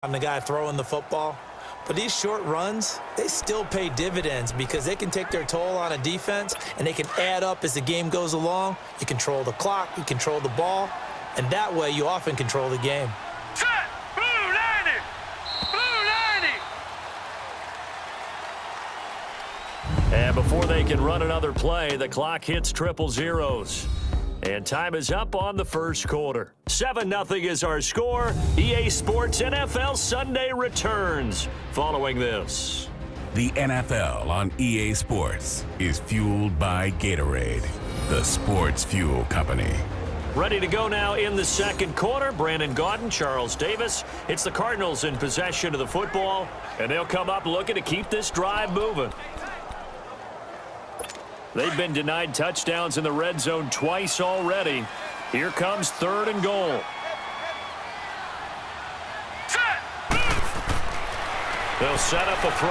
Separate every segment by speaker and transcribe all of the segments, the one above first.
Speaker 1: I'm the guy throwing the football. But these short runs, they still pay dividends because they can take their toll on a defense, and they can add up as the game goes along. You control the clock, you control the ball, and that way you often control the game.
Speaker 2: Set! Blue 90! Blue 90!
Speaker 3: And before they can run another play, the clock hits triple zeros. And time is up on the first quarter. 7-0 is our score. EA Sports NFL Sunday returns following this.
Speaker 4: The NFL on EA Sports is fueled by Gatorade, the sports fuel company.
Speaker 3: Ready to go now in the second quarter. Brandon Gaudin, Charles Davis. It's the Cardinals in possession of the football, and they'll come up looking to keep this drive moving. They've been denied touchdowns in the red zone twice already. Here comes 3rd and goal. They'll set up a throw.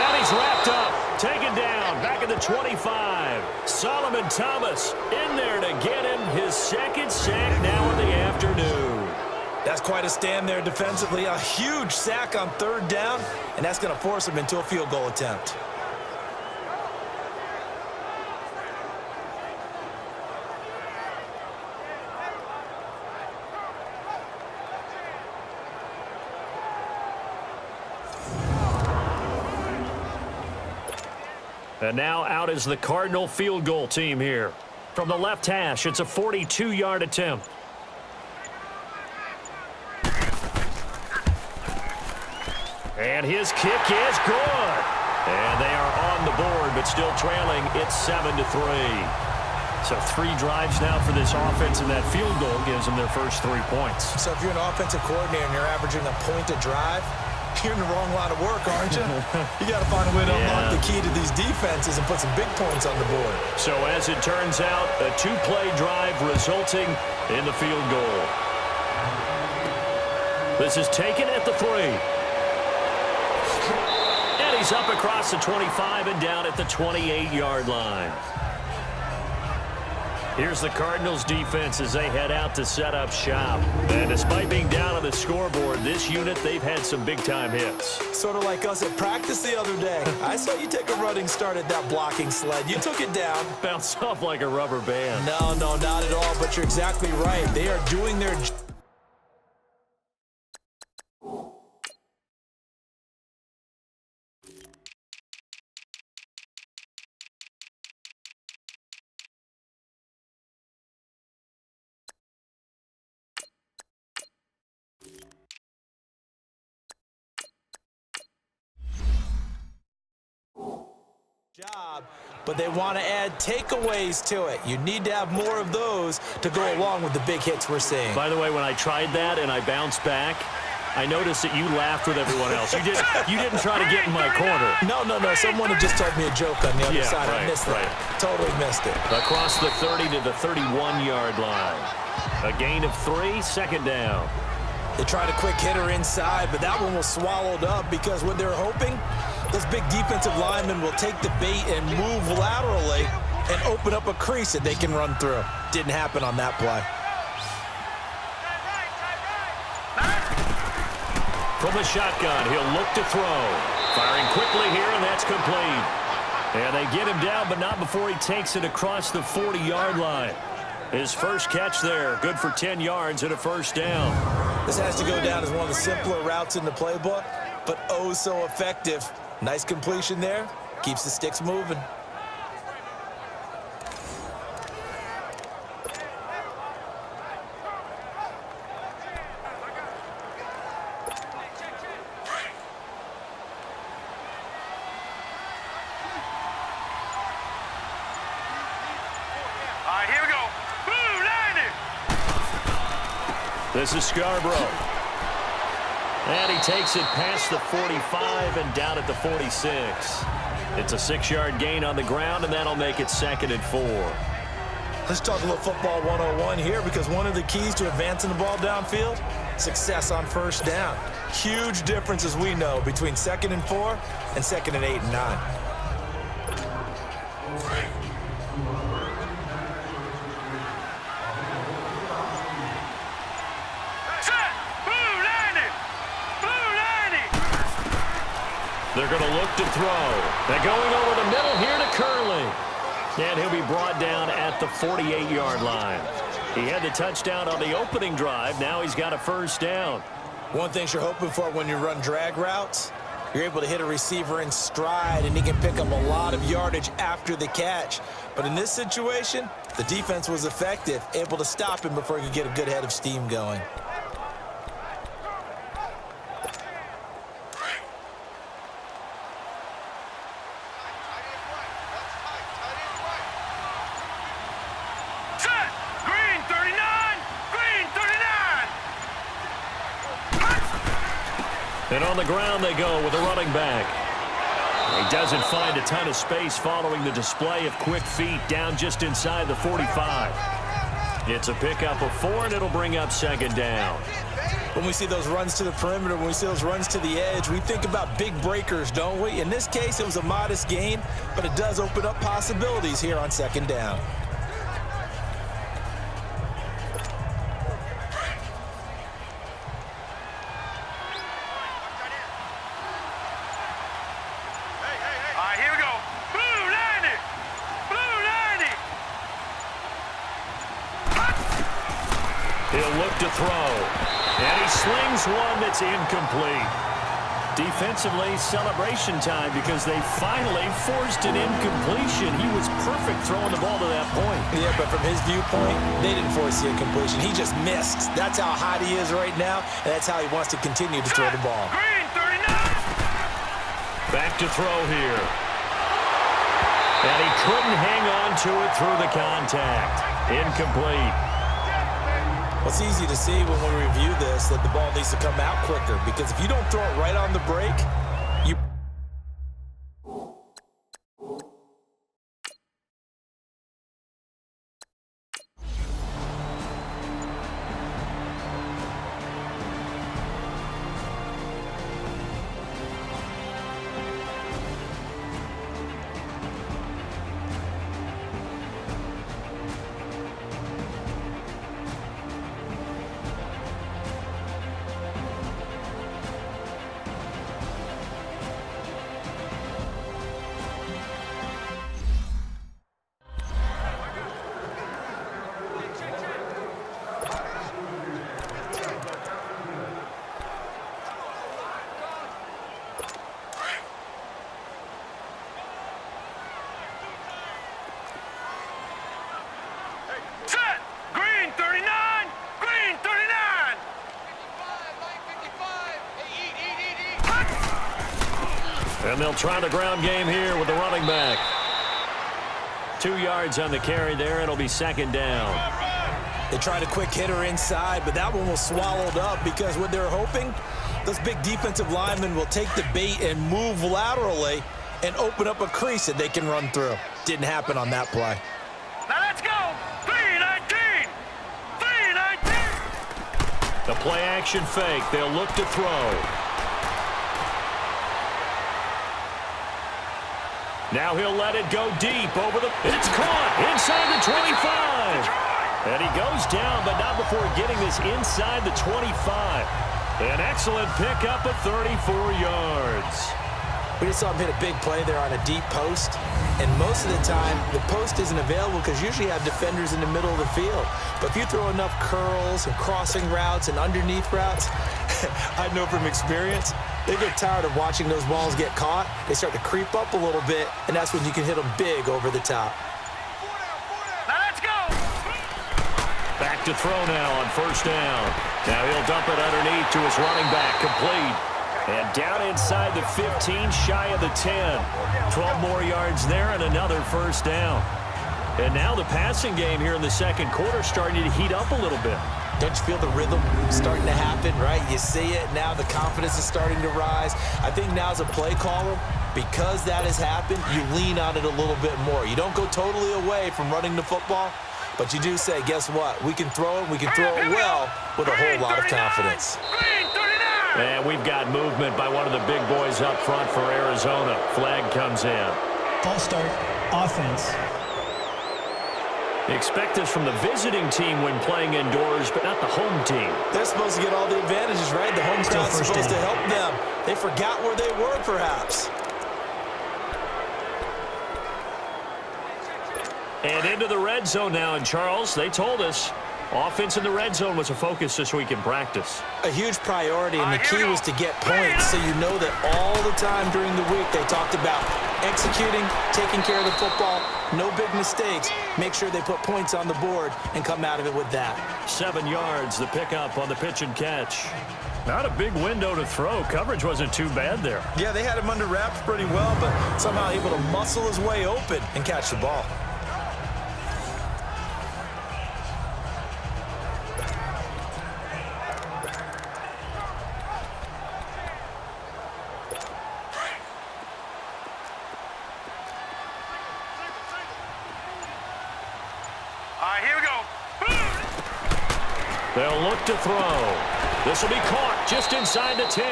Speaker 3: And he's wrapped up. Taken down. Back at the 25. Solomon Thomas in there to get him his second sack now in the afternoon.
Speaker 1: That's quite a stand there defensively. A huge sack on 3rd down, and that's going to force him into a field goal attempt.
Speaker 3: And now out is the Cardinal field goal team here. From the left hash, it's a 42-yard attempt. And his kick is good. And they are on the board, but still trailing. It's 7-3. So 3 drives now for this offense, and that field goal gives them their first 3 points.
Speaker 1: So if you're an offensive coordinator and you're averaging a point a drive, you're in the wrong line of work, aren't you? You got to find a way to unlock the key to these defenses and put some big points on the board. So
Speaker 3: as it turns out, a 2-play drive resulting in the field goal. This is taken at the 3. And he's up across the 25 and down at the 28-yard line. Here's the Cardinals defense as they head out to set up shop. And despite being down on the scoreboard, this unit, they've had some big-time hits.
Speaker 1: Sort of like us at practice the other day. I saw you take a running start at that blocking sled. You took it down.
Speaker 3: Bounced off like a rubber band.
Speaker 1: No, not at all, but you're exactly right. They are doing their job. But they want to add takeaways to it. You need to have more of those to go along with the big hits we're seeing.
Speaker 3: By the way, when I tried that and I bounced back, I noticed that you laughed with everyone else. You didn't try to get in my corner.
Speaker 1: No. Someone had just told me a joke on the other side.
Speaker 3: Right,
Speaker 1: I missed that. Totally missed it.
Speaker 3: Across the 30 to the 31-yard line. A gain of 3, 2nd down.
Speaker 1: They tried a quick hitter inside, but that one was swallowed up because what they're hoping, those big defensive linemen will take the bait and move laterally and open up a crease that they can run through. Didn't happen on that play.
Speaker 3: From the shotgun, he'll look to throw. Firing quickly here, and that's complete. And they get him down, but not before he takes it across the 40-yard line. His first catch there, good for 10 yards and a 1st down.
Speaker 1: This has to go down as one of the simpler routes in the playbook, but oh so effective. Nice completion there. Keeps the sticks moving.
Speaker 2: All right, here we go. Blue 90!
Speaker 3: This is Scarborough. And he takes it past the 45 and down at the 46. It's a 6-yard gain on the ground, and that'll make it 2nd and 4.
Speaker 1: Let's talk a little football 101 here, because one of the keys to advancing the ball downfield, success on 1st down. Huge difference, as we know, between 2nd and 4 and 2nd and 8 and 9.
Speaker 2: Set!
Speaker 3: They're going to look to throw. They're going over the middle here to Curley. And he'll be brought down at the 48-yard line. He had the touchdown on the opening drive. Now he's got a first down.
Speaker 1: One thing you're hoping for when you run drag routes, you're able to hit a receiver in stride, and he can pick up a lot of yardage after the catch. But in this situation, the defense was effective, able to stop him before he could get a good head of steam going.
Speaker 2: Set. Green 39. Green 39.
Speaker 3: And on the ground they go with a running back. He doesn't find a ton of space following the display of quick feet down just inside the 45. It's a pickup of 4, and it'll bring up second down.
Speaker 1: When we see those runs to the perimeter, when we see those runs to the edge, we think about big breakers, don't we? In this case, it was a modest gain, but it does open up possibilities here on second down.
Speaker 2: All right, here we go. Blue 90. Blue 90.
Speaker 3: He'll look to throw. And he slings one that's incomplete. Defensively, celebration time because they finally forced an incompletion. He was perfect throwing the ball to that point.
Speaker 1: Yeah, but from his viewpoint, they didn't force the incompletion. He just missed. That's how hot he is right now, and that's how he wants to continue to throw the ball.
Speaker 2: Green 39.
Speaker 3: Back to throw here. And he couldn't hang on to it through the contact. Incomplete.
Speaker 1: Well, it's easy to see when we review this that the ball needs to come out quicker, because if you don't throw it right on the break, you...
Speaker 2: Set. Green 39. Green 39.
Speaker 3: And they'll try the ground game here with the running back. 2 yards on the carry there. It'll be second down.
Speaker 1: They tried a quick hitter inside, but that one was swallowed up because what they're hoping, those big defensive linemen will take the bait and move laterally and open up a crease that they can run through. Didn't happen on that play.
Speaker 2: Now let's go. 319. 319.
Speaker 3: The play action fake. They'll look to throw. Now he'll let it go deep over the... It's caught inside the 25. And he goes down, but not before getting this inside the 25. An excellent pickup of 34 yards.
Speaker 1: We just saw him hit a big play there on a deep post. And most of the time, the post isn't available because you usually have defenders in the middle of the field. But if you throw enough curls and crossing routes and underneath routes, I know from experience, they get tired of watching those balls get caught. They start to creep up a little bit, and that's when you can hit them big over the top.
Speaker 2: Now let's go.
Speaker 3: Back to throw now on first down. Now he'll dump it underneath to his running back, complete. And down inside the 15, shy of the 10. 12 more yards there and another first down. And now the passing game here in the second quarter starting to heat up a little bit.
Speaker 1: Don't you feel the rhythm starting to happen, right? You see it now, the confidence is starting to rise. I think now as a play caller, because that has happened, you lean on it a little bit more. You don't go totally away from running the football, but you do say, guess what? We can throw it, we can throw it well with a whole lot of confidence.
Speaker 3: And we've got movement by one of the big boys up front for Arizona. Flag comes in.
Speaker 5: False start, offense.
Speaker 3: Expect this from the visiting team when playing indoors, but not the home team.
Speaker 1: They're supposed to get all the advantages, right? The home crowd's supposed to help them. They forgot where they were, perhaps.
Speaker 3: And into the red zone now, and Charles, they told us offense in the red zone was a focus this week in practice.
Speaker 1: A huge priority, and the key was to get points, so you know that all the time during the week they talked about executing, taking care of the football, no big mistakes, make sure they put points on the board and come out of it with that.
Speaker 3: 7 yards, the pickup on the pitch and catch. Not a big window to throw. Coverage wasn't too bad there.
Speaker 1: Yeah, they had him under wraps pretty well, but somehow able to muscle his way open and catch the ball.
Speaker 2: Here we go.
Speaker 3: They'll look to throw. This will be caught just inside the 10.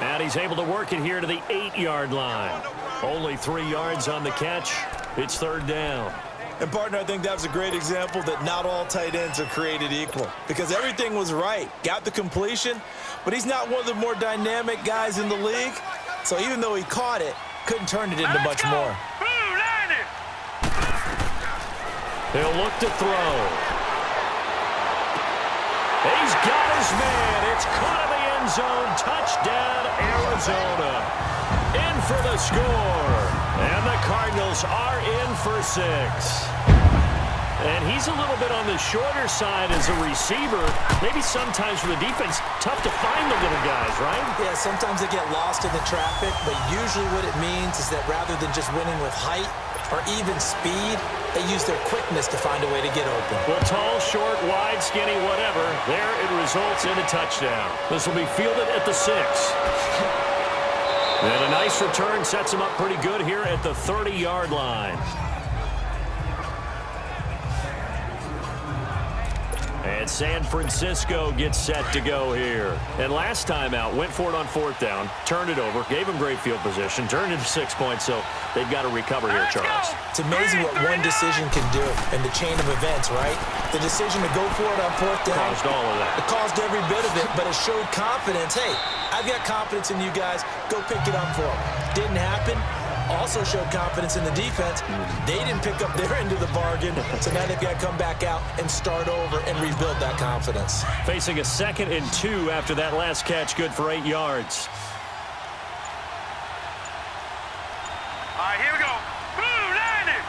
Speaker 3: And he's able to work it here to the 8-yard line. Only 3 yards on the catch. It's 3rd down.
Speaker 1: And, partner, I think that was a great example that not all tight ends are created equal, because everything was right. Got the completion, but he's not one of the more dynamic guys in the league. So even though he caught it, couldn't turn it into much more.
Speaker 3: He'll look to throw. He's got his man. It's caught in the end zone. Touchdown, Arizona. In for the score. And the Cardinals are in for 6. And he's a little bit on the shorter side as a receiver. Maybe sometimes for the defense, tough to find the little guys, right?
Speaker 1: Yeah, sometimes they get lost in the traffic, but usually what it means is that rather than just winning with height or even speed, they use their quickness to find a way to get open.
Speaker 3: Well, tall, short, wide, skinny, whatever, there it results in a touchdown. This will be fielded at the 6. And a nice return sets him up pretty good here at the 30-yard line. And San Francisco gets set to go here. And last time out, went for it on 4th down, turned it over, gave him great field position, turned it to 6 points, so they've got to recover here, Charles.
Speaker 1: It's amazing what one decision can do in the chain of events, right? The decision to go for it on 4th down.
Speaker 3: Caused all of that.
Speaker 1: It caused every bit of it, but it showed confidence. Hey, I've got confidence in you guys. Go pick it up for them. Didn't happen. Also showed confidence in the defense. They didn't pick up their end of the bargain, so now they've got to come back out and start over and rebuild that confidence.
Speaker 3: Facing a 2nd and 2 after that last catch, good for 8 yards.
Speaker 2: Here we go. Boom, landed.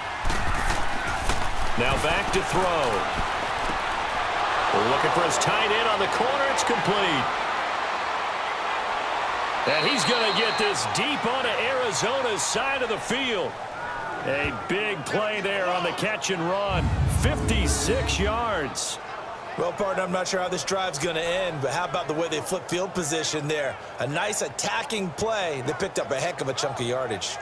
Speaker 3: Now back to throw. We're looking for his tight end on the corner. It's complete. And he's going to get this deep onto Arizona's side of the field. A big play there on the catch and run. 56 yards.
Speaker 1: Well, partner, I'm not sure how this drive's going to end, but how about the way they flip field position there? A nice attacking play. They picked up a heck of a chunk of yardage.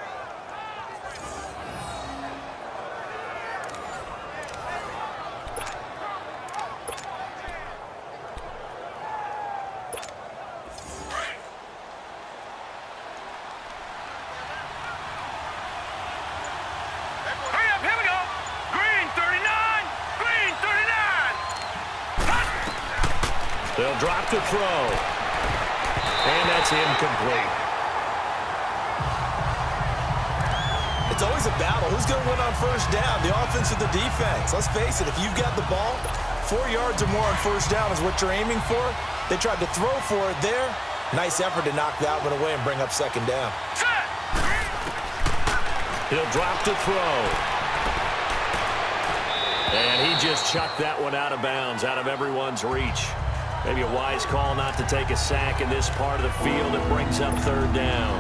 Speaker 3: They'll drop the throw. And that's incomplete.
Speaker 1: It's always a battle. Who's going to win on 1st down? The offense or the defense? Let's face it, if you've got the ball, 4 yards or more on 1st down is what you're aiming for. They tried to throw for it there. Nice effort to knock that one away and bring up 2nd down.
Speaker 3: He'll drop to throw. And he just chucked that one out of bounds, out of everyone's reach. Maybe a wise call not to take a sack in this part of the field. It brings up 3rd down.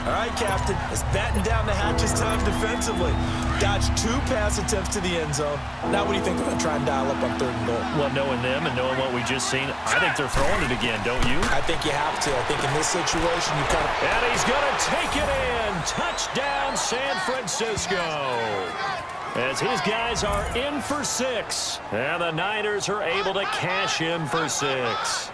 Speaker 1: All right, Captain. It's batten down the hatches time defensively. Dodged 2 pass attempts to the end zone. Now what do you think they're going to try and dial up on 3rd and goal?
Speaker 3: Well, knowing them and knowing what we just seen, I think they're throwing it again, don't you?
Speaker 1: I think you have to. I think in this situation you kind of...
Speaker 3: And he's going to take it in. Touchdown, San Francisco. As his guys are in for 6. And the Niners are able to cash in for 6.